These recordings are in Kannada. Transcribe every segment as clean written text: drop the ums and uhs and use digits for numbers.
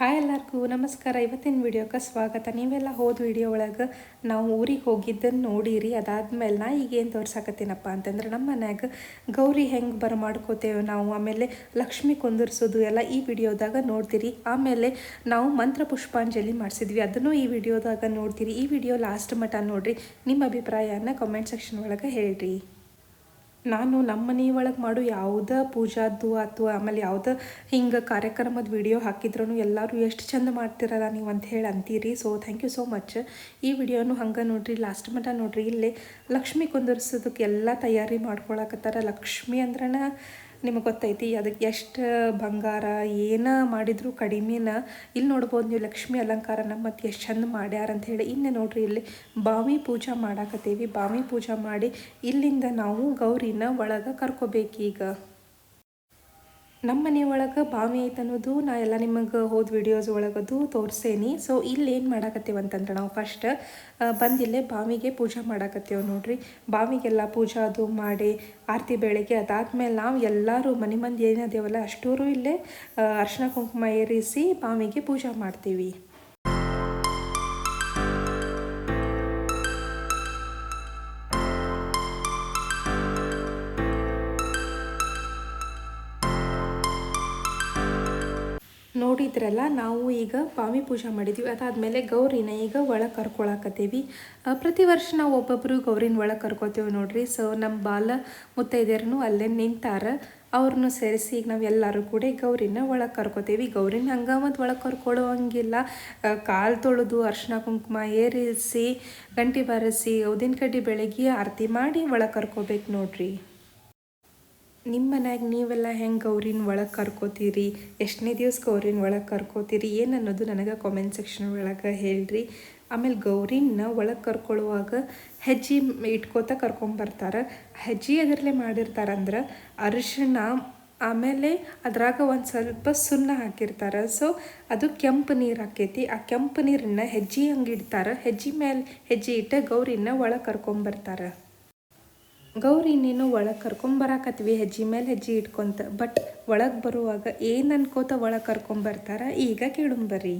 ಹಾಯ್ ಎಲ್ಲರಿಗೂ ನಮಸ್ಕಾರ. ಇವತ್ತಿನ ವಿಡಿಯೋಕ್ಕೆ ಸ್ವಾಗತ. ನೀವೆಲ್ಲ ಹೋದ ವಿಡಿಯೋ ಒಳಗೆ ನಾವು ಊರಿಗೆ ಹೋಗಿದ್ದನ್ನು ನೋಡಿರಿ. ಅದಾದ್ಮೇಲೆ ನಾ ಈಗೇನು ತೋರ್ಸಾಕತ್ತೀನಪ್ಪ ಅಂತಂದ್ರೆ ನಮ್ಮ ಮನ್ಯಾಗ ಗೌರಿ ಹೆಂಗೆ ಮಾಡ್ಕೋತೇವೆ ನಾವು, ಆಮೇಲೆ ಲಕ್ಷ್ಮಿ ಕುಂದರ್ಸೋದು ಎಲ್ಲ ಈ ವಿಡಿಯೋದಾಗ ನೋಡ್ತೀರಿ. ಆಮೇಲೆ ನಾವು ಮಂತ್ರ ಪುಷ್ಪಾಂಜಲಿ ಮಾಡಿಸಿದ್ವಿ, ಅದನ್ನು ಈ ವಿಡಿಯೋದಾಗ ನೋಡ್ತೀರಿ. ಈ ವಿಡಿಯೋ ಲಾಸ್ಟ್ ಮಟ್ಟ ನೋಡಿರಿ. ನಿಮ್ಮ ಅಭಿಪ್ರಾಯನ ಕಮೆಂಟ್ ಸೆಕ್ಷನ್ ಒಳಗೆ ಹೇಳ್ರಿ. ನಾನು ನಮ್ಮ ಮನೆ ಒಳಗೆ ಮಾಡೋ ಯಾವುದೇ ಪೂಜಾದ್ದು ಅಥವಾ ಆಮೇಲೆ ಯಾವುದೇ ಹಿಂಗೆ ಕಾರ್ಯಕ್ರಮದ ವಿಡಿಯೋ ಹಾಕಿದ್ರೂ ಎಲ್ಲರೂ ಎಷ್ಟು ಚಂದ ಮಾಡ್ತಿರಲ್ಲ ನೀವು ಅಂತ ಹೇಳಿ ಅಂತೀರಿ. So thank you so much. ಈ ವಿಡಿಯೋನು ಹಂಗೆ ನೋಡಿರಿ, ಲಾಸ್ಟ್ ಮಟ್ಟ ನೋಡಿರಿ. ಇಲ್ಲೇ ಲಕ್ಷ್ಮಿ ಕುಂದರ್ಸೋದಕ್ಕೆ ಎಲ್ಲ ತಯಾರಿ ಮಾಡ್ಕೊಳಕತ್ತಾರ. ಲಕ್ಷ್ಮಿ ಅಂದ್ರೆ ನಿಮಗೆ ಗೊತ್ತೈತಿ ಅದಕ್ಕೆ ಎಷ್ಟು ಬಂಗಾರ ಏನು ಮಾಡಿದ್ರು ಕಡಿಮೆನ. ಇಲ್ಲಿ ನೋಡ್ಬೋದು ನೀವು ಲಕ್ಷ್ಮಿ ಅಲಂಕಾರನ ಮತ್ತು ಎಷ್ಟು ಚಂದ ಮಾಡ್ಯಾರ ಅಂತ ಹೇಳಿ. ಇನ್ನು ನೋಡ್ರಿ ಇಲ್ಲಿ ಬಾವಿ ಪೂಜಾ ಮಾಡಾಕತ್ತೀವಿ. ಬಾವಿ ಪೂಜಾ ಮಾಡಿ ಇಲ್ಲಿಂದ ನಾವು ಗೌರಿನ ಒಳಗೆ ಕರ್ಕೋಬೇಕೀಗ. ನಮ್ಮ ಮನೆ ಒಳಗೆ ಬಾವಿ ಐತೆ ಅನ್ನೋದು ನಾ ಎಲ್ಲ ನಿಮಗೆ ಹೋದ ವಿಡಿಯೋಸ್ ಒಳಗದು ತೋರಿಸೇನಿ. ಸೊ ಇಲ್ಲಿ ಏನು ಮಾಡಾಕತ್ತೇವೆ ಅಂತಂದ್ರೆ ನಾವು ಫಸ್ಟ್ ಬಂದಿಲ್ಲೇ ಬಾವಿಗೆ ಪೂಜೆ ಮಾಡಾಕತ್ತೇವೆ ನೋಡ್ರಿ. ಬಾವಿಗೆಲ್ಲ ಪೂಜೆ ಅದು ಮಾಡಿ ಆರತಿ ಬೆಳಗ್ಗೆ ಅದಾದ್ಮೇಲೆ ನಾವು ಎಲ್ಲರೂ ಮನೆ ಮಂದಿ ಏನಿದೇವಲ್ಲ ಅಷ್ಟೂರು ಇಲ್ಲೇ ಅರ್ಶಿನ ಕುಂಕುಮ ಏರಿಸಿ ಬಾವಿಗೆ ಪೂಜೆ ಮಾಡ್ತೀವಿ. ನೋಡಿದ್ರಲ್ಲ, ನಾವು ಈಗ ಬಾವಿ ಪೂಜೆ ಮಾಡಿದ್ವಿ. ಅದಾದಮೇಲೆ ಗೌರಿನ ಈಗ ಒಳಗೆ ಕರ್ಕೊಳಕತ್ತೀವಿ. ಪ್ರತಿ ವರ್ಷ ನಾವು ಒಬ್ಬೊಬ್ಬರು ಗೌರಿನ ಒಳಗೆ ಕರ್ಕೋತೇವೆ ನೋಡ್ರಿ. ಸೊ ನಮ್ಮ ಬಾಲ ಮುತ್ತೈದೆಯರನ್ನು ಅಲ್ಲೇ ನಿಂತಾರ, ಅವ್ರನ್ನೂ ಸೇರಿಸಿ ಈಗ ನಾವು ಎಲ್ಲರೂ ಕೂಡ ಗೌರಿನ ಒಳಗೆ ಕರ್ಕೋತೀವಿ. ಗೌರಿನ ಹಂಗೆ ಮತ್ತು ಒಳಗೆ ಕರ್ಕೊಳ್ಳೋಂಗಿಲ್ಲ. ಕಾಲು ತೊಳೆದು ಅರ್ಶಿನ ಕುಂಕುಮ ಏರಿಸಿ ಗಂಟೆ ಬಾರಿಸಿ ಉದ್ದಿನ ಕಡ್ಡಿ ಬೆಳಗ್ಗೆ ಆರತಿ ಮಾಡಿ ಒಳಗೆ ಕರ್ಕೋಬೇಕು ನೋಡ್ರಿ. ನಿಮ್ಮ ಮನ್ಯಾಗ ನೀವೆಲ್ಲ ಹೆಂಗೆ ಗೌರಿನ ಒಳಗೆ ಕರ್ಕೋತೀರಿ, ಎಷ್ಟನೇ ದಿವಸ ಗೌರಿನ ಒಳಗೆ ಕರ್ಕೋತೀರಿ ಏನು ಅನ್ನೋದು ನನಗೆ ಕಾಮೆಂಟ್ ಸೆಕ್ಷನ್ ಒಳಗೆ ಹೇಳ್ರಿ. ಆಮೇಲೆ ಗೌರಿನ ಒಳಗೆ ಕರ್ಕೊಳ್ಳುವಾಗ ಹೆಜ್ಜೆ ಇಟ್ಕೋತ ಕರ್ಕೊಂಬರ್ತಾರೆ. ಹೆಜ್ಜೆ ಅದರಲ್ಲೇ ಮಾಡಿರ್ತಾರಂದ್ರೆ ಅರಿಶಿಣ, ಆಮೇಲೆ ಅದ್ರಾಗ ಒಂದು ಸ್ವಲ್ಪ ಸುಣ್ಣ ಹಾಕಿರ್ತಾರೆ. ಸೊ ಅದು ಕೆಂಪು ನೀರು ಆಕೈತಿ. ಆ ಕೆಂಪು ನೀರನ್ನ ಹೆಜ್ಜೆ ಹಂಗೆ ಇಡ್ತಾರೆ. ಹೆಜ್ಜೆ ಮೇಲೆ ಹೆಜ್ಜೆ ಇಟ್ಟು ಗೌರಿನ ಒಳಗೆ ಕರ್ಕೊಂಬರ್ತಾರೆ. ಗೌರಿನೇನು ಒಳಗೆ ಕರ್ಕೊಂಬರಾಕತ್ವಿ ಹೆಜ್ಜೆ ಮೇಲೆ ಹೆಜ್ಜೆ ಇಟ್ಕೊಂತ. ಬಟ್ ಒಳಗೆ ಬರುವಾಗ ಏನು ಅನ್ಕೋತ ಒಳಗೆ ಕರ್ಕೊಂಬರ್ತಾರ ಈಗ ಕೇಳುಂಬರ್ರಿ.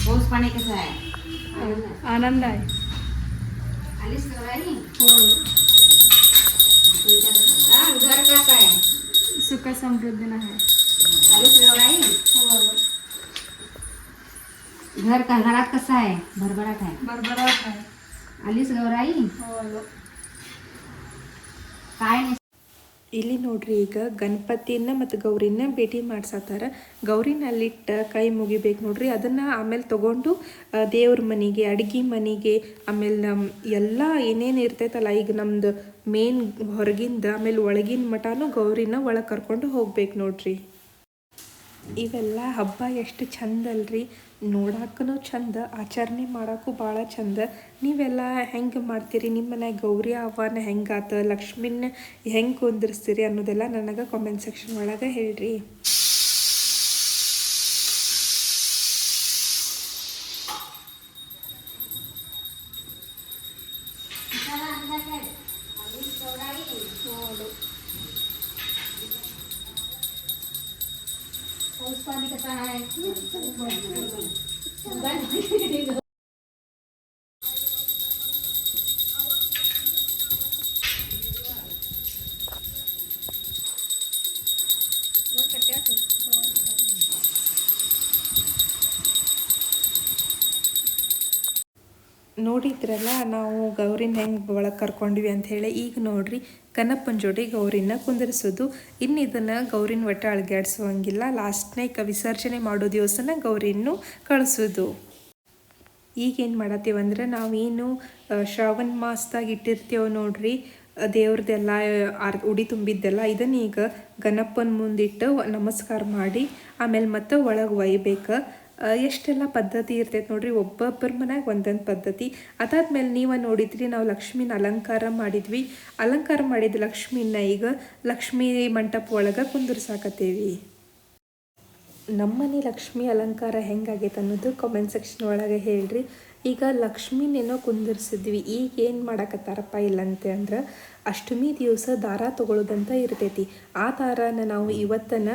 पाऊस पाणी कसं आहे? आनंद आहे. आलीस गौराई? हो. घर कसं आहे? सुख समृद्धी आहे. आलीस गौराई? हो. घरात कसं आहे? भरभराट आहे. भरभराट आहे. आलीस गौराई? हो. काय नाही. ಇಲ್ಲಿ ನೋಡ್ರಿ, ಈಗ ಗಣಪತಿನ ಮತ್ತು ಗೌರಿನ ಭೇಟಿ ಮಾಡ್ಸತ್ತಾರ. ಗೌರಿನ ಅಲ್ಲಿಟ್ಟು ಕೈ ಮುಗಿಬೇಕು ನೋಡ್ರಿ. ಅದನ್ನು ಆಮೇಲೆ ತೊಗೊಂಡು ದೇವ್ರ ಮನೆಗೆ, ಅಡುಗೆ ಮನೆಗೆ, ಆಮೇಲೆ ಎಲ್ಲ ಏನೇನು ಇರ್ತೈತಲ್ಲ ಈಗ ನಮ್ದು ಮೇನ್ ಹೊರಗಿಂದ ಆಮೇಲೆ ಒಳಗಿನ ಮಠನೂ ಗೌರಿನ ಒಳಗೆ ಕರ್ಕೊಂಡು ಹೋಗ್ಬೇಕು ನೋಡ್ರಿ. ಇವೆಲ್ಲ ಹಬ್ಬ ಎಷ್ಟು ಚಂದ ಅಲ್ರಿ, ನೋಡಕ್ಕೂ ಚಂದ, ಆಚರಣೆ ಮಾಡೋಕ್ಕೂ ಭಾಳ ಚಂದ. ನೀವೆಲ್ಲ ಹೆಂಗೆ ಮಾಡ್ತೀರಿ, ನಿಮ್ಮ ಮನ್ಯಾಗ ಗೌರಿ ಆಹ್ವಾನ ಹೆಂಗಾತ, ಲಕ್ಷ್ಮಿನ ಹೆಂಗೆ ಕುಂದಿರ್ಸ್ತೀರಿ ಅನ್ನೋದೆಲ್ಲ ನನಗೆ ಕಾಮೆಂಟ್ ಸೆಕ್ಷನ್ ಒಳಗೆ ಹೇಳ್ರಿ. पाऊस पाणी कसं आहे? ನೋಡಿದ್ರಲ್ಲ ನಾವು ಗೌರಿನ ಹೆಂಗೆ ಒಳಗೆ ಕರ್ಕೊಂಡ್ವಿ ಅಂಥೇಳಿ. ಈಗ ನೋಡ್ರಿ, ಗಣಪನ ಜೋಡಿ ಗೌರಿನ ಕುಂದರ್ಸೋದು. ಇನ್ನು ಇದನ್ನು ಗೌರಿನ ಒಟ್ಟು ಅಳ್ಗಾಡ್ಸೋಂಗಿಲ್ಲ. ಲಾಸ್ಟ್ನೇಕ ವಿಸರ್ಜನೆ ಮಾಡೋ ದಿವಸನ ಗೌರಿನೂ ಕಳಿಸೋದು. ಈಗೇನು ಮಾಡತ್ತೀವಂದ್ರೆ ನಾವೇನು ಶ್ರಾವಣ ಮಾಸದಾಗ ಇಟ್ಟಿರ್ತೇವೆ ನೋಡ್ರಿ ದೇವ್ರದ್ದೆಲ್ಲ ಉಡಿ ತುಂಬಿದ್ದೆಲ್ಲ, ಇದನ್ನ ಈಗ ಗಣಪನ ಮುಂದಿಟ್ಟು ನಮಸ್ಕಾರ ಮಾಡಿ ಆಮೇಲೆ ಮತ್ತೆ ಒಳಗೆ ಒಯ್ಬೇಕು. ಎಷ್ಟೆಲ್ಲ ಪದ್ಧತಿ ಇರ್ತೈತೆ ನೋಡ್ರಿ, ಒಬ್ಬೊಬ್ಬರ ಮನ್ಯಾಗ ಒಂದೊಂದು ಪದ್ಧತಿ. ಅದಾದ್ಮೇಲೆ ನೀವು ನೋಡಿದ್ರಿ ನಾವು ಲಕ್ಷ್ಮೀನ ಅಲಂಕಾರ ಮಾಡಿದ್ವಿ. ಅಲಂಕಾರ ಮಾಡಿದ ಲಕ್ಷ್ಮೀನ ಈಗ ಲಕ್ಷ್ಮೀ ಮಂಟಪ ಒಳಗೆ ಕುಂದಿರ್ಸಾಕತ್ತೀವಿ. ನಮ್ಮನೆ ಲಕ್ಷ್ಮಿ ಅಲಂಕಾರ ಹೆಂಗಾಗೈತೆ ಅನ್ನೋದು ಕಾಮೆಂಟ್ ಸೆಕ್ಷನ್ ಒಳಗೆ ಹೇಳ್ರಿ. ಈಗ ಲಕ್ಷ್ಮಿನೇನೋ ಕುಂದಿರ್ಸಿದ್ವಿ, ಈಗ ಏನು ಮಾಡಕತ್ತಾರಪ್ಪ ಇಲ್ಲಂತೆ ಅಂದ್ರೆ ಅಷ್ಟಮಿ ದಿವಸ ದಾರ ತೊಗೊಳ್ಳೋದಂತ ಇರ್ತೈತಿ. ಆ ದಾರಾನ ನಾವು ಇವತ್ತನ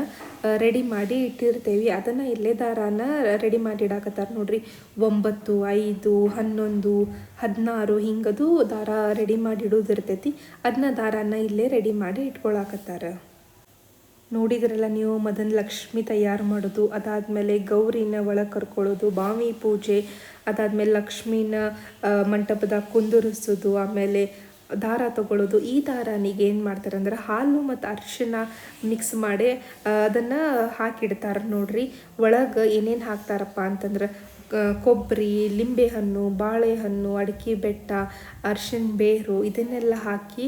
ರೆಡಿ ಮಾಡಿ ಇಟ್ಟಿರ್ತೇವೆ. ಅದನ್ನು ಇಲ್ಲೇ ದಾರಾನ ರೆಡಿ ಮಾಡಿ ಇಡಾಕತ್ತಾರ ನೋಡ್ರಿ. 9, 5, 11, 16 ಹಿಂಗದು ದಾರ ರೆಡಿ ಮಾಡಿ ಇಡೋದಿರ್ತೈತಿ. ಅದನ್ನ ದಾರಾನ ಇಲ್ಲೇ ರೆಡಿ ಮಾಡಿ ಇಟ್ಕೊಳಕತ್ತಾರ. ನೋಡಿದ್ರಲ್ಲ ನೀವು, ಮೊದಲು ಲಕ್ಷ್ಮಿ ತಯಾರು ಮಾಡೋದು, ಅದಾದಮೇಲೆ ಗೌರಿನ ಒಳಗೆ ಕರ್ಕೊಳ್ಳೋದು, ಬಾವಿ ಪೂಜೆ, ಅದಾದಮೇಲೆ ಲಕ್ಷ್ಮೀನ ಮಂಟಪದಾಗ ಕುಂದುರಿಸೋದು, ಆಮೇಲೆ ದಾರ ತಗೊಳ್ಳೋದು. ಈ ದಾರಾನಿಗೆ ಏನು ಮಾಡ್ತಾರೆ ಅಂದ್ರೆ ಹಾಲು ಮತ್ತು ಅರಿಶಿನ ಮಿಕ್ಸ್ ಮಾಡಿ ಅದನ್ನು ಹಾಕಿಡ್ತಾರೆ ನೋಡ್ರಿ. ಒಳಗೆ ಏನೇನು ಹಾಕ್ತಾರಪ್ಪ ಅಂತಂದ್ರೆ ಕೊಬ್ಬರಿ, ಲಿಂಬೆಹಣ್ಣು, ಬಾಳೆಹಣ್ಣು, ಅಡಿಕೆ ಬೆಟ್ಟ, ಅರ್ಶಿನ ಬೇರು ಇದನ್ನೆಲ್ಲ ಹಾಕಿ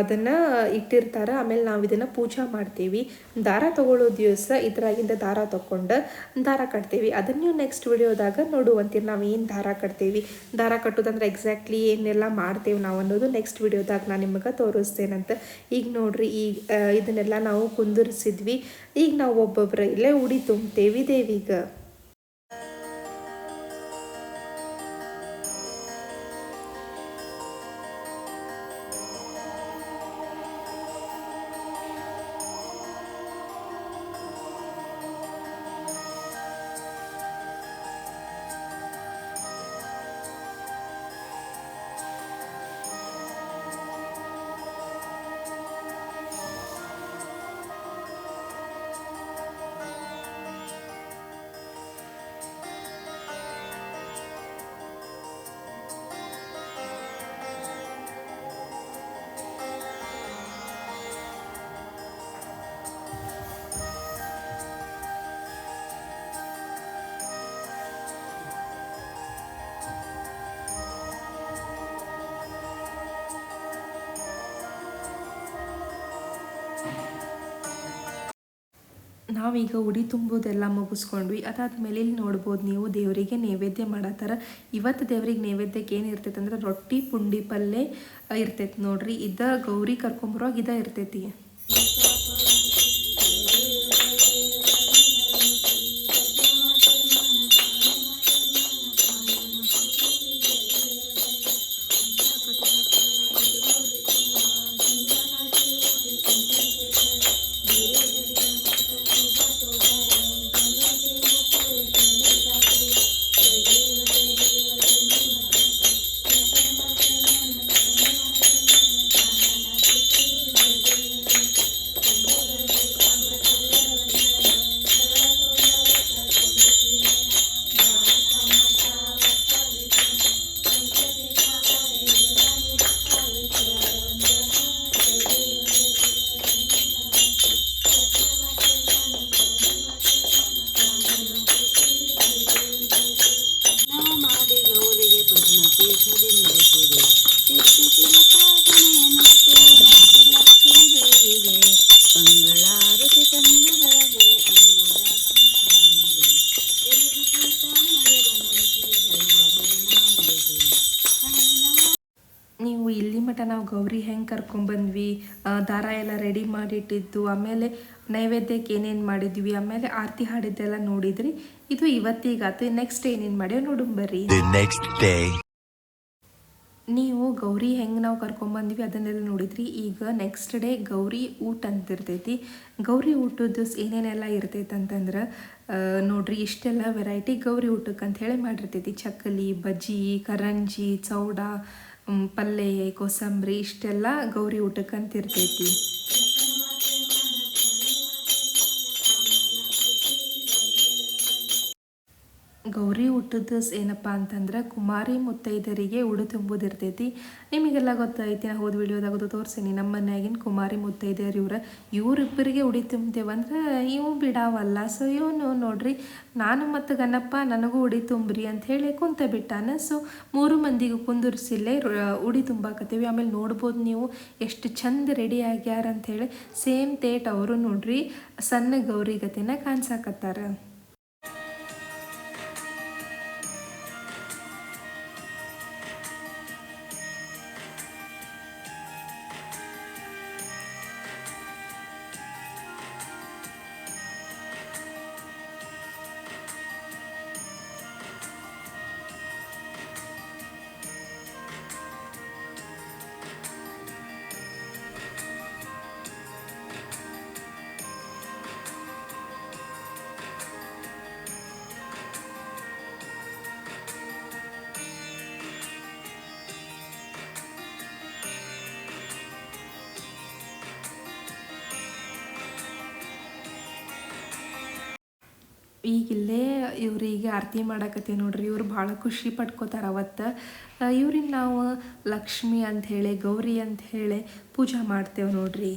ಅದನ್ನು ಇಟ್ಟಿರ್ತಾರೆ. ಆಮೇಲೆ ನಾವು ಇದನ್ನು ಪೂಜೆ ಮಾಡ್ತೀವಿ. ದಾರ ತಗೊಳ್ಳೋ ದಿವಸ ಇದರಾಗಿಂದ ದಾರ ತಗೊಂಡು ದಾರ ಕಟ್ತೀವಿ. ಅದನ್ನು ನೀವು ನೆಕ್ಸ್ಟ್ ವಿಡಿಯೋದಾಗ ನೋಡುವಂತೀರಿ ನಾವು ಏನು ದಾರ ಕಟ್ತೀವಿ. ದಾರ ಕಟ್ಟೋದಂದ್ರೆ ಎಕ್ಸಾಕ್ಟ್ಲಿ ಏನೆಲ್ಲ ಮಾಡ್ತೇವೆ ನಾವು ಅನ್ನೋದು ನೆಕ್ಸ್ಟ್ ವಿಡಿಯೋದಾಗ ನಾನು ನಿಮಗೆ ತೋರಿಸ್ತೇನಂತ. ಈಗ ನೋಡ್ರಿ, ಈಗ ಇದನ್ನೆಲ್ಲ ನಾವು ಕುಂದಿರಿಸಿದ್ವಿ. ಈಗ ನಾವು ಒಬ್ಬೊಬ್ಬರ ಇಲ್ಲೇ ಉಡಿ ತುಂಬ್ತೇವಿ ದೇವಿಗೆ. ನಾವೀಗ ಉಡಿ ತುಂಬೋದೆಲ್ಲ ಮುಗಿಸ್ಕೊಂಡ್ವಿ. ಅದಾದ್ಮೇಲೆ ಇಲ್ಲಿ ನೋಡ್ಬೋದು ನೀವು, ದೇವರಿಗೆ ನೈವೇದ್ಯ ಮಾಡತ್ತಾರ. ಇವತ್ತು ದೇವ್ರಿಗೆ ನೈವೇದ್ಯಕ್ಕೆ ಏನು ಇರ್ತೈತೆ ಅಂದ್ರೆ ರೊಟ್ಟಿ ಪುಂಡಿ ಪಲ್ಯ ಇರ್ತೈತೆ ನೋಡ್ರಿ. ಗೌರಿ ಕರ್ಕೊಂಬರುವಾಗ ಇರ್ತೈತಿ. ನೀವು ಇಲ್ಲಿ ಮಟ್ಟ ನಾವು ಗೌರಿ ಹೆಂಗೆ ಕರ್ಕೊಂಡ್ಬಂದ್ವಿ, ದಾರ ಎಲ್ಲ ರೆಡಿ ಮಾಡಿಟ್ಟಿದ್ದು, ಆಮೇಲೆ ನೈವೇದ್ಯಕ್ಕೆ ಏನೇನು ಮಾಡಿದ್ವಿ, ಆಮೇಲೆ ಆರತಿ ಹಾಡಿದ್ದೆಲ್ಲ ನೋಡಿದ್ರಿ. ಇದು ಇವತ್ತಿಗಾತು. ನೆಕ್ಸ್ಟ್ ಏನೇನು ಮಾಡ್ಯಾವ ನೋಡುಂಬರ್ರಿ. ನೀವು ಗೌರಿ ಹೆಂಗೆ ನಾವು ಕರ್ಕೊಂಬಂದ್ವಿ ಅದನ್ನೆಲ್ಲ ನೋಡಿದ್ರಿ. ಈಗ ನೆಕ್ಸ್ಟ್ ಡೇ ಗೌರಿ ಊಟ ಅಂತಿರ್ತೈತಿ. ಗೌರಿ ಊಟದ ದಿವಸ ಏನೇನೆಲ್ಲ ಇರ್ತೈತೆ ಅಂತಂದ್ರೆ ನೋಡ್ರಿ, ಇಷ್ಟೆಲ್ಲ ವೆರೈಟಿ ಗೌರಿ ಊಟಕ್ಕೆ ಅಂತ ಹೇಳಿ ಮಾಡಿರ್ತೈತಿ. ಚಕ್ಕಲಿ, ಬಜ್ಜಿ, ಕರಂಜಿ, ಚೌಡ, ಪಲ್ಯ, ಕೋಸಂಬರಿ ಇಷ್ಟೆಲ್ಲ ಗೌರಿ ಊಟಕ್ಕೆ ಅಂತ ಇರ್ತೈತಿ. ಗೌರಿ ಊಟದ ಏನಪ್ಪ ಅಂತಂದ್ರೆ ಕುಮಾರಿ ಮುತ್ತೈದರಿಗೆ ಉಡು ತುಂಬೋದಿರ್ತೈತಿ. ನಿಮಗೆಲ್ಲ ಗೊತ್ತೈತಿ, ನಾ ಹೋದ ವಿಡಿಯೋದಾಗ ತೋರಿಸೀನಿ. ನಮ್ಮ ಮನ್ಯಾಗಿನ ಕುಮಾರಿ ಮುತ್ತೈದೆಯರು ಇವರಿಬ್ಬರಿಗೆ ಉಡಿ ತುಂಬ್ತೇವಂದ್ರೆ ಇವು ಬಿಡಾವಲ್ಲ. ಸೊ ಇವನು ನೋಡ್ರಿ, ನಾನು ಮತ್ತು ಗಣಪ ನನಗೂ ಉಡಿ ತುಂಬ್ರಿ ಅಂತ ಹೇಳಿ ಕುಂತ ಬಿಟ್ಟಾನ. ಸೊ 3 ಮಂದಿಗೂ ಕುಂದಿರ್ಸಿಲ್ಲೇ ಉಡಿ ತುಂಬಾಕತ್ತೀವಿ. ಆಮೇಲೆ ನೋಡ್ಬೋದು ನೀವು ಎಷ್ಟು ಚಂದ ರೆಡಿ ಆಗ್ಯಾರ ಅಂಥೇಳಿ. ಸೇಮ್ ತೇಟ್ ಅವರು ನೋಡ್ರಿ ಸಣ್ಣ ಗೌರಿ ಗತಿನ ಕಾಣಿಸಾಕತ್ತಾರ. ಈಗಿಲ್ಲೇ ಇವ್ರಿಗೆ ಆರತಿ ಮಾಡಕತ್ತೀವಿ ನೋಡ್ರಿ. ಇವ್ರು ಭಾಳ ಖುಷಿ ಪಡ್ಕೋತಾರೆ ಅವತ್ತು. ಇವ್ರಿಗೆ ನಾವು ಲಕ್ಷ್ಮಿ ಅಂಥೇಳಿ ಗೌರಿ ಅಂಥೇಳಿ ಪೂಜೆ ಮಾಡ್ತೇವೆ ನೋಡ್ರಿ.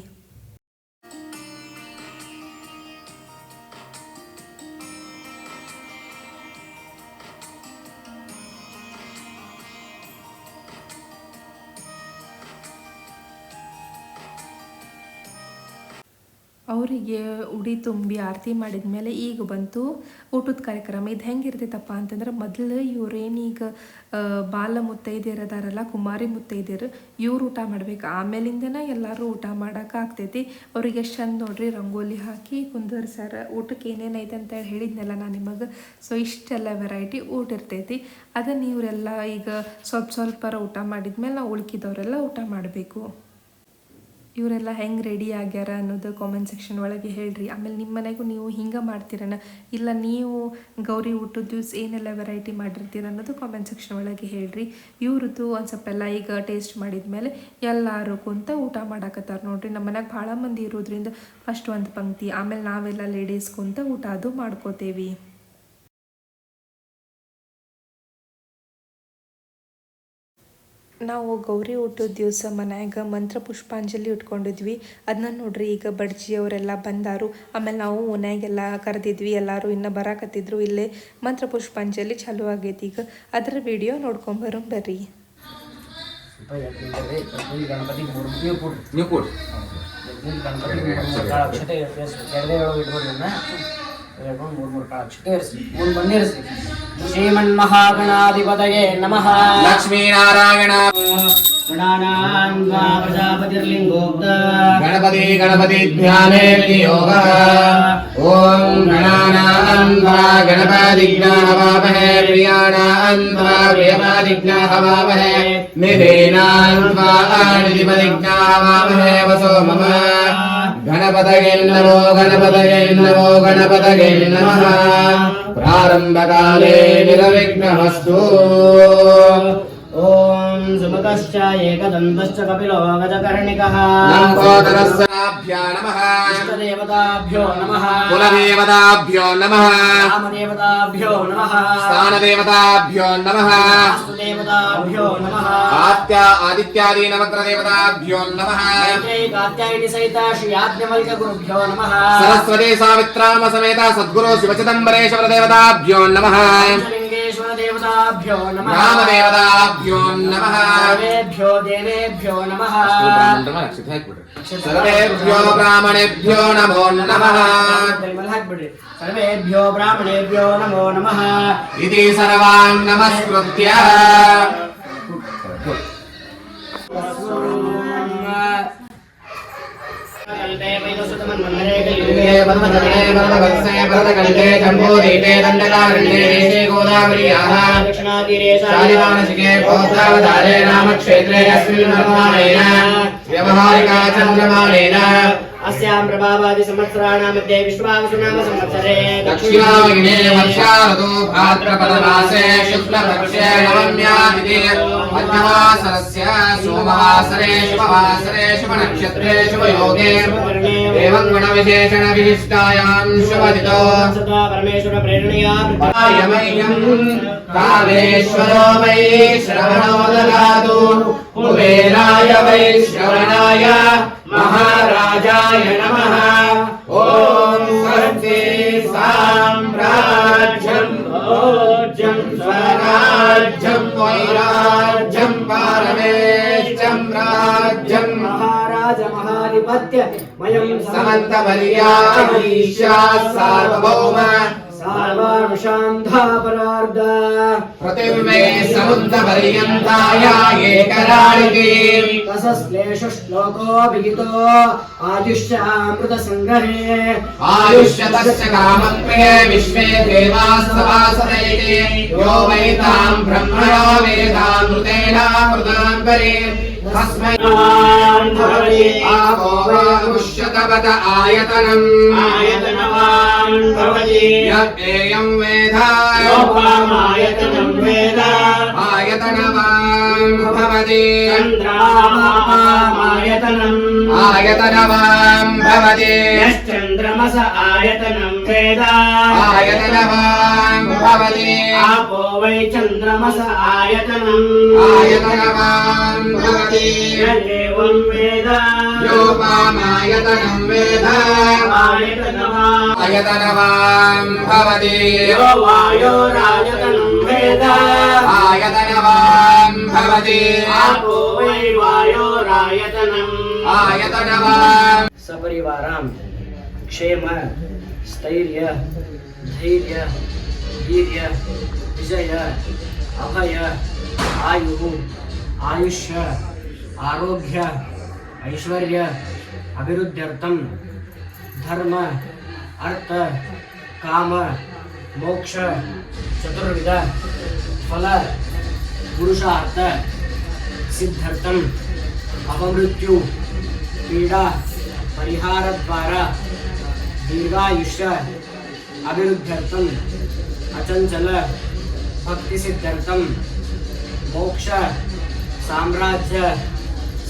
ಅವರಿಗೆ ಉಡಿ ತುಂಬಿ ಆರತಿ ಮಾಡಿದ ಮೇಲೆ ಈಗ ಬಂತು ಊಟದ ಕಾರ್ಯಕ್ರಮ. ಇದು ಹೆಂಗಿರ್ತೈತಪ್ಪ ಅಂತಂದ್ರೆ, ಮೊದಲು ಇವ್ರೇನೀಗ ಬಾಲ ಮುತ್ತೈದೆಯರದಾರಲ್ಲ, ಕುಮಾರಿ ಮುತ್ತೈದೆಯರು, ಇವ್ರು ಊಟ ಮಾಡ್ಬೇಕು. ಆಮೇಲಿಂದನೇ ಎಲ್ಲರೂ ಊಟ ಮಾಡೋಕೆ ಆಗ್ತೈತಿ. ಅವ್ರಿಗೆ ಎಷ್ಟು ಚಂದ ನೋಡ್ರಿ ರಂಗೋಲಿ ಹಾಕಿ ಕುಂದರ್ಸಾರ. ಊಟಕ್ಕೆ ಏನೇನೈತೆ ಅಂತ ಹೇಳಿದ್ನಲ್ಲ ನಾನು ನಿಮಗೆ. ಸೊ ಇಷ್ಟೆಲ್ಲ ವೆರೈಟಿ ಊಟ ಇರ್ತೈತಿ. ಅದನ್ನು ಇವರೆಲ್ಲ ಈಗ ಸ್ವಲ್ಪ ಊಟ ಮಾಡಿದ್ಮೇಲೆ ನಾವು ಉಳ್ಕಿದವರೆಲ್ಲ ಊಟ ಮಾಡಬೇಕು. ಇವರೆಲ್ಲ ಹೆಂಗೆ ರೆಡಿ ಆಗ್ಯಾರ ಅನ್ನೋದು ಕಾಮೆಂಟ್ ಸೆಕ್ಷನ್ ಒಳಗೆ ಹೇಳ್ರಿ. ಆಮೇಲೆ ನಿಮ್ಮ ಮನೆಗೂ ನೀವು ಹಿಂಗೆ ಮಾಡ್ತೀರನ, ಇಲ್ಲ ನೀವು ಗೌರಿ ಊಟದ ದಿವ್ಸ ಏನೆಲ್ಲ ವೆರೈಟಿ ಮಾಡಿರ್ತೀರ ಅನ್ನೋದು ಕಾಮೆಂಟ್ ಸೆಕ್ಷನ್ ಒಳಗೆ ಹೇಳ್ರಿ. ಇವ್ರದ್ದು ಒಂದು ಸ್ವಲ್ಪ ಎಲ್ಲ ಈಗ ಟೇಸ್ಟ್ ಮಾಡಿದ್ಮೇಲೆ ಎಲ್ಲರೂ ಕುಂತ ಊಟ ಮಾಡಾಕತ್ತಾರ ನೋಡ್ರಿ. ನಮ್ಮ ಮನೆಗೆ ಭಾಳ ಮಂದಿ ಇರೋದ್ರಿಂದ ಫಸ್ಟ್ ಒಂದು ಪಂಕ್ತಿ, ಆಮೇಲೆ ನಾವೆಲ್ಲ ಲೇಡೀಸ್ ಕುಂತ ಊಟ ಅದು ಮಾಡ್ಕೋತೇವಿ. ನಾವು ಗೌರಿ ಊಟದ ದಿವಸ ಮನ್ಯಾಗ ಮಂತ್ರ ಪುಷ್ಪಾಂಜಲಿ ಇಟ್ಕೊಂಡಿದ್ವಿ. ಅದನ್ನ ನೋಡ್ರಿ ಈಗ ಬಡ್ಜಿ ಅವರೆಲ್ಲ ಬಂದಾರು. ಆಮೇಲೆ ನಾವು ಮನ್ಯಾಗೆಲ್ಲ ಕರೆದಿದ್ವಿ, ಎಲ್ಲರೂ ಇನ್ನೂ ಬರಾಕತ್ತಿದ್ರು. ಇಲ್ಲೇ ಮಂತ್ರ ಪುಷ್ಪಾಂಜಲಿ ಚಾಲೂ ಆಗೈತಿ. ಈಗ ಅದರ ವಿಡಿಯೋ ನೋಡ್ಕೊಂಬರೋ ಬರ್ರಿ. ಶ್ರೀಮನ್ಮಹಾಗಣಾಧಿಪತಯೇ ನಮಃ. ಲಕ್ಷ್ಮೀನಾರಾಯಣ ಪ್ರಜಾಪತಿರ್ಲಿಂಗೋಕ್ತ ಗಣಪತಿ ಗಣಪತಿ ಧ್ಯಾನೇ ಯೋಗಃ. ಓಂ ಗಣಾನಾಂ ತ್ವಾ ಗಣಪತಿಗ್ನಃ ಹವಾಮಹೇ ಪ್ರಿಯಾಣಾಂ ತ್ವಾ ಪ್ರಿಯಪತಿಗ್ನಃ ಹವಾಮಹೇ ನಿಧೀನಾಂ ತ್ವಾ ನಿಧಿಪತಿಗ್ನಃ ಹವಾಮಹೇ ವಸೋ ಮಮ. ಗಣಪತಯೇ ನಮೋ ಗಣಪತಯೇ ನಮೋ ಗಣಪತಯೇ ನಮಃ. ಪ್ರಾರಂಭಕಾಲೇ ನಿರ್ವಿಘ್ನಮಸ್ತು. ಓಂ ಸುಮುಖಶ್ಚ ಏಕದಂತಶ್ಚ ಕಪಿಲೋ ಗಜಕರ್ಣಿಕಃ. ಲಂಬೋದರಸ್ಸಾಭ್ಯೋ ನಮಃ. ಇಷ್ಟದೇವತಾಭ್ಯೋ ನಮಃ. ಕುಲದೇವತಾಭ್ಯೋ ನಮಃ. ರಾಮದೇವತಾಭ್ಯೋ ನಮಃ. ಸ್ಥಾನದೇವತಾಭ್ಯೋ ನಮಃ. ವಾಸ್ತುದೇವತಾಭ್ಯೋ ನಮಃ. ಆದಿತ್ಯಾದಿ ನವಗ್ರಹದೇವತಾಭ್ಯೋ ನಮಃ. ಕಾತ್ಯಾಯನಿ ಸಹಿತ ಶ್ರೀ ಯಾಜ್ಞವಲ್ಕ್ಯ ಗುರುಭ್ಯೋ ನಮಃ. ಸರಸ್ವತಿ ಸಾವಿತ್ರಾಮ ಸಮೇತ ಸದ್ಗುರು ಶಿವಚಿದಂಬರೇಶ್ವರ ದೇವತಾಭ್ಯೋ ನಮಃ. ದೇವತಾಭ್ಯೋ ನಮಃ. ರಾಮದೇವತಾಭ್ಯೋ ನಮಃ. ಸರ್ವೇಭ್ಯೋ ದೇವೇಭ್ಯೋ ನಮಃ. ಸರ್ವೇಭ್ಯೋ ಬ್ರಾಹ್ಮಣೇಭ್ಯೋ ನಮೋ ನಮಃ. ಸರ್ವೇಭ್ಯೋ ಬ್ರಾಹ್ಮಣೇಭ್ಯೋ ನಮೋ ನಮಃ. ಇತಿ ಸರ್ವಾನ್ ನಮಸ್ಕೃತ್ಯ जम्बूदीपे दण्डकारण्ये देशे गोदावर्याः दक्षिणातीरे शालिवानसिके गोत्रावतारे नामक्षेत्रे अस्मिन् वर्तमानेन व्यवहारिका चन्द्रमानेन अस्यां प्रभावादि संवत्सराणां मध्ये विश्वावसुनाम संवत्सरे दक्षिणाग्ने वर्षाऋतु भाद्रपदमासे शुक्लपक्षे नवम्यां तिथि मध्यमासरस्य सोमवासरे शुभवासरे शुभनक्षत्रे शुभयोगे एवं गुणविशेषण विशिष्टायां शुभदितो सदा परमेश्वर प्रेरणया यमयं कालेश्वरो वै श्रवणो ददातु कुबेराय वै श्रवणाय महाराजाय नमः. ओम सर्वे साम्राज्यं भोज्यं स्वराज्यं वैराज्यं पारमेष्ठं राज्यं महाराज महाधिपत्य मयं समन्तवर्याधीशा सार्वभौम सर्वशान्तापरार्ध प्रतिमे समुद्रपर्यन्ताय एकराळिके तसश्लेष श्लोको विहितो आयुष्यामृतसङ्गरे आयुष्यतश्च कामप्रिये विश्वे देवास्तवासदैते यो वैतां ब्रह्मणो वेदामृतेन कृताम्बरे तस्मै भवति आपो वायुष्यतवत आयतनम् आयतनवान् भवति एयं वेद योपामायतनं वेद आयतनवान् भवति चन्द्रामायतनम् आयतनवान् भवति यश्चन्द्रम् चन्द्रमस आयतनं वेद आयतनवान् भवति आपो वै चन्द्रमस आयतनम् आयतनवान् भवति य एवं वेद योपामायतनं वेद आयतनवान् भवति यो वायोरायतनं वेद आयतनवान् भवति आपो वै वायोरायतनम् आयतनवान् सपरिवारां क्षेम स्थैर्य धैर्य वीर्य विजय अभय आयुः आयुष्य आरोग्य ऐश्वर्य अभिवृद्ध्यर्थं धर्म अर्थ काम मोक्ष चतुर्विध फल पुरुषार्थ सिद्ध्यर्थम अपमृत्यु पीड़ा परिहार द्वारा दीर्घायुष्य अभिवृद्ध्यर्थम अचंचल भक्ति सिद्ध्यर्थम मोक्ष साम्राज्य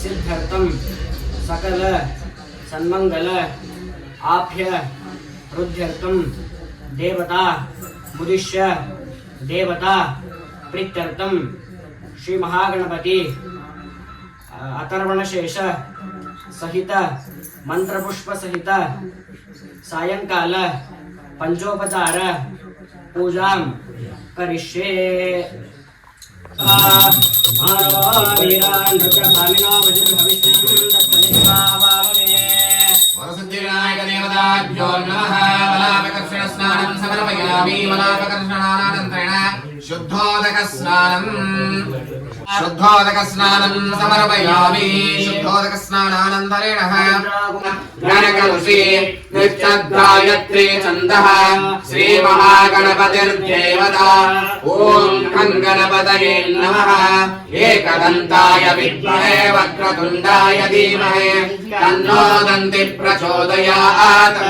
सिद्ध्यर्थम सकल सन्मंगल आप्य वृद्ध्यर्थम देवता मुदिश्य देवता प्रीत्यर्थम श्री महागणपति अथर्वणशेष सहित मंत्रपुष्प सहित सायंकाल पंचोपचार पूजां करिष्ये वरसिद्धिविनायक देवताभ्यो नमः वलापकर्षण स्नानं समर्पयामि वलापकर्षणानन्तरेण शुद्धोदक स्नानं समर्पयामि शुद्धोदक स्नानानन्तरेण गणकलुषि नित्यगायत्री छन्दः श्री महागणपतिर्देवता ॐ खं गणपतये नमः एकदन्ताय विद्महे वक्रतुण्डाय धीमहि तन्नो दन्ति प्रचोदयात्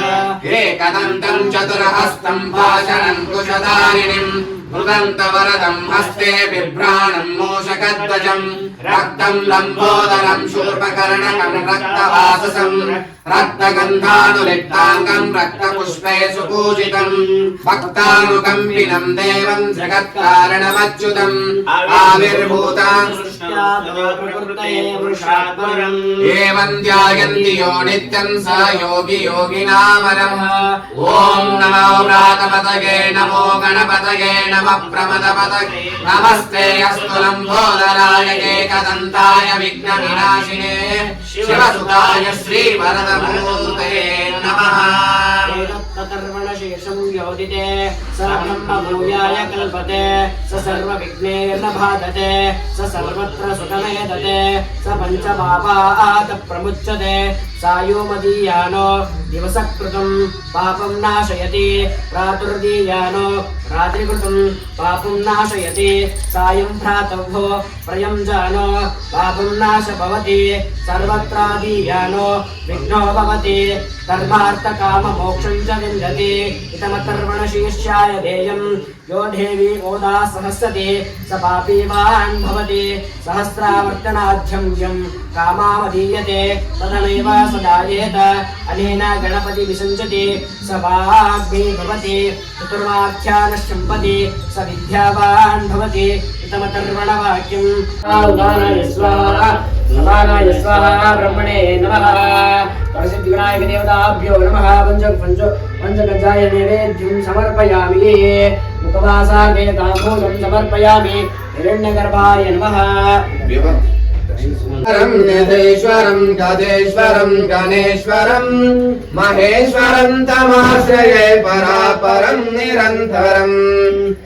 एकदन्तं चतुर्हस्तं भाषणं कुशधारिणीं मृदन्तवरदं हस्ते बिभ्राणं मूषकध्वजं रक्तं लम्बोदरं शूर्पकर्णकं रक्तवाससं रक्तगन्धानुलिप्ताङ्गं रक्तपुष्पे सुपूजितं भक्तानुकम्पिनं देवं जगत्कारणमच्युतम् आविर्भूतां एवं ध्यायन्ति यो नित्यं स योगी योगिनामरम् ॐ नमो व्रातपतये नमो गणपतये नमः प्रमदपतये नमस्ते अस्तु लम्बोदराय एकदन्ताय विघ्नविनाशिने शिवसुताय श्रीवरदमूर्ते नमः ततर्वणशेषं योदिते स ब्रह्मभूयाय कल्पते स सर्वविघ्नेन बाधते स सर्वत्र सुखमेदते स पञ्चपापात् प्रमुच्यते सायोमदीयानो दिवसकृतं पापं नाशयति प्रातुर्दीयानो रात्रिकृतं पापं नाशयति सायं भ्रातव्यो प्रयं जानो पापं नाश भवति सर्वत्रादीयानो विघ्नो भवति धर्मार्थकाममोक्षं च विन्दति इतमतर्वणशीर्ष्याय ध्येयं यो देवी ओदा सहस्रति स पापीवान् भवति सहस्रावर्तनाध्यं यं कामावधीयते तदनैव सदायेत अनेन गणपति विसञ्चति स वाग्मी भवति चतुर्वाख्यानश्चम्पति स विद्यावान् भवति इतमतर्वणवाक्यं उदानाय स्वाहा नवानाय स्वाहा ब्रह्मणे नमः वरसिद्धिविनायक देवताभ्यो नमः पञ्चगजाय नैवेद्यं समर्पयामि मुखवासार्थे ताम्बूलं समर्पयामि हिरण्यगर्भाय नमः यथेश्वरं गजेश्वरं गणेश्वरं महेश्वरं तमाश्रये परापरं निरन्तरं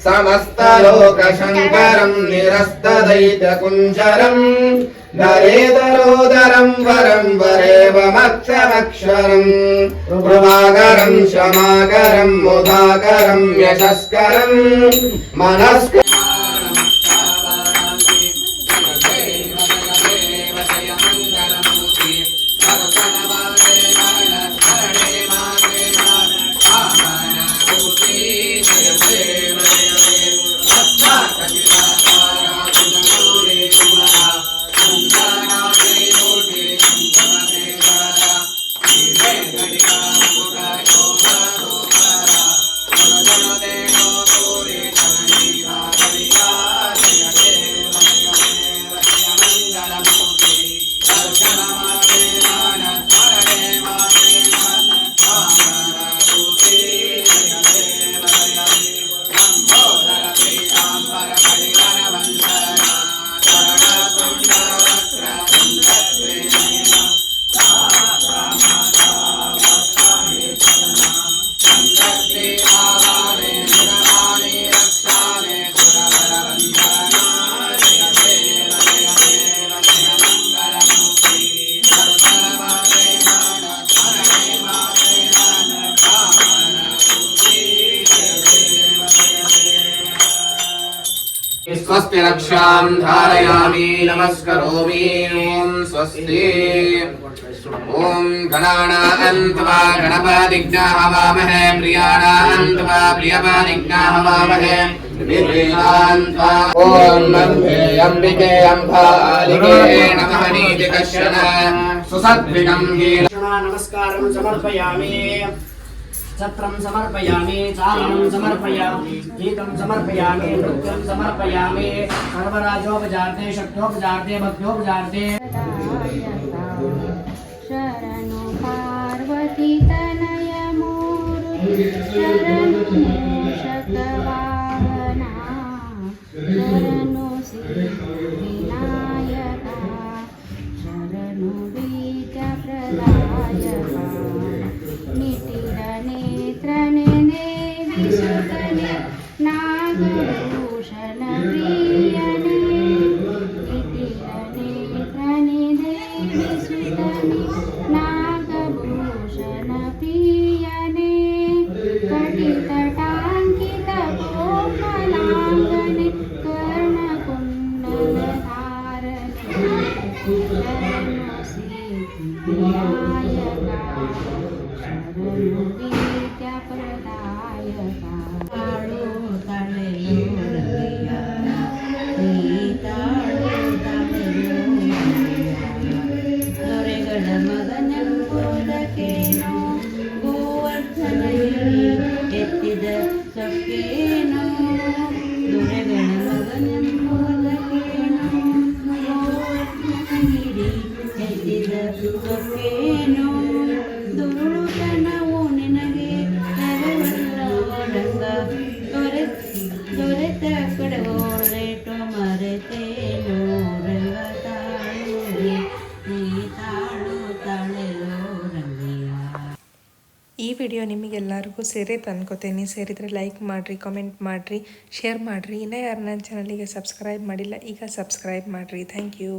समस्तलोकशङ्करं निरस्तदैत्यकुञ्जरं नरेदरोदरं वरं वरेवमक्षरक्षरं प्रभाकरं क्षमाकरं मुदाकरं यशस्करं मनस्करं Hey, स्वस्ति रक्षां धारयामि नमस्करोमि ॐ स्वस्ति ॐ गणानान्त्वा गणपतिज्ञाः हवामहे प्रियाणान्त्वा प्रियपादिज्ञाः हवामहे निर्वेदान्त्वा ॐ मध्ये अम्बिके अम्बालिके नमः नीतिकश्चन सुसद्विकं नमस्कारं समर्पयामि छत्रं समर्पयामि चारणं समर्पयामि गीतं समर्पयामि नृत्यं समर्पयामि सर्वराजोपचार्ते शक्तोपचार्ते भक्तोपचार्ते शरणो पार्वती तनय मूर्ति शरणो शतवाहना शरणो सिद्धिविनायका शरणो विद्याप्रदायका नितिरनेत्रने देवी सुतने नागभूषण प्रियने नितिरनेत्रने देवी सुतने नागभूषण प्रियने कटितटाङ्कित कोमलाङ्गने कर्णकुण्डलधारणे शरणो सिद्धिविनायका शरणो विद्याप्रदायका ताळो ताळेलो रतिया ताळो ताळेलो ದೊರೆಗಳ ಮಗನೆಂಬುದಕ್ಕೇನೋ ಗೋವರ್ಧನಗಿರಿ ಎತ್ತಿದ ಸೊಕ್ಕೇನೋ ದೊರೆಗಳ ಮಗನೆಂಬುದಕ್ಕೇನೋ ಗೋವರ್ಧನಗಿರಿ ಎತ್ತಿದ ಸೊಕ್ಕೇನೋ ದುರುಳುತನವು ನಿನಗೆ ರಂಗ ದೊರೆತ ಕಡಗೋಳೆಟು ಮರೆತೇನೋ ರಂಗ ತಾಳು ನೀ ತಾಳು ತಾಳೆಲೋ ರಂಗಿಯ. ಈ ವಿಡಿಯೋ ನಿಮಗೆಲ್ಲರಿಗೂ ಸೇರೈತೆ ಅನ್ಕೋತೀನಿ. ಸೇರಿದರೆ ಲೈಕ್ ಮಾಡಿರಿ, ಕಾಮೆಂಟ್ ಮಾಡಿರಿ, ಶೇರ್ ಮಾಡಿರಿ. ಇನ್ನೂ ಯಾರು ನನ್ನ ಚಾನಲಿಗೆ ಸಬ್ಸ್ಕ್ರೈಬ್ ಮಾಡಿಲ್ಲ, ಈಗ ಸಬ್ಸ್ಕ್ರೈಬ್ ಮಾಡಿರಿ. Thank you.